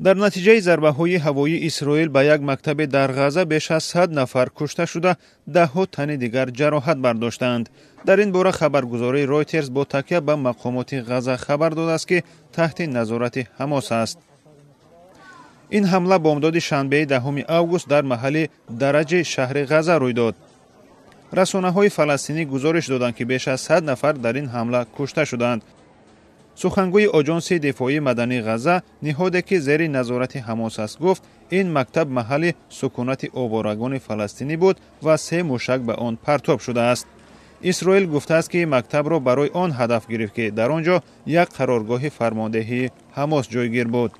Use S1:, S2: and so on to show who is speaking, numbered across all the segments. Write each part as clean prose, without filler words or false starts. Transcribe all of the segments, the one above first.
S1: дар натиҷаи зарбаҳои ҳавоии Исроил ба як мактаби дар Ғаза беш аз 100 нафар кушта шуда, даҳҳо тани дигар ҷароҳат бардоштанд. дар ин бора хабаргузории Reuters бо такя ба мақомоти Ғаза хабар додааст, ки таҳти назорати Ҳамос аст. ин ҳамла бомдоди шанбеи 10 август дар маҳалли Дараҷи шаҳри Ғаза рӯй дод. расонаҳои фаластинӣ гузориш доданд, ки беш аз 100 нафар дар ин ҳамла кушта шуданд. сухангӯи оҷонси дифоии мадании Ғаза, ниҳоде ки зери назорати Ҳамос аст, гуфт, ин мактаб маҳалли сукунати оварагони фаластинӣ буд ва 3 мушак ба он партоб шудааст. исроил гуфтааст, ки мактабро барои он ҳадаф гирифт, ки дар он ҷо як қароргоҳи фармондеҳии Ҳамос ҷойгир буд.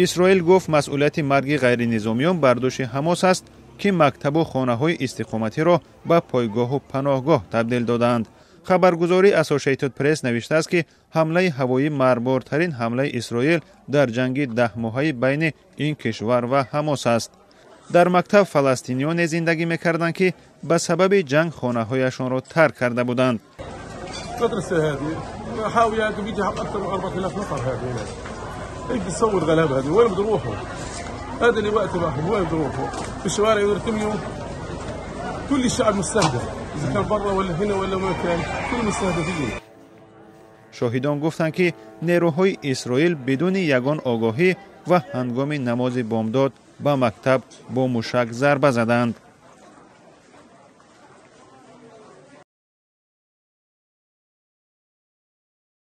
S1: исроил гуфт, масъулияти марги ғайринизомиён бар дӯши Ҳамос аст, ки мактабу хонаҳои истиқоматиро ба пойгоҳу паноҳгоҳ табдил доданд. хабаргузории Associated Press навиштааст, ки ҳамлаи ҳавоӣ марбортарин ҳамлаи Исроил дар ҷанги 10-моҳаи байни ин кишвар ва Ҳамос аст. дар мактаб фаластиниёне зиндагӣ мекарданд, ки ба сабаби ҷанг хонаҳояшонро тарк карда буданд.
S2: كل الشعب مستهدف إذا كان برا ولا هنا ولا مكان كل مستهدفين.
S1: شاهدان گفتند که نیروهای اسرائیل بدون یگان آگاهی و هنگام نماز بامداد به مکتب با موشک ضربه زدند.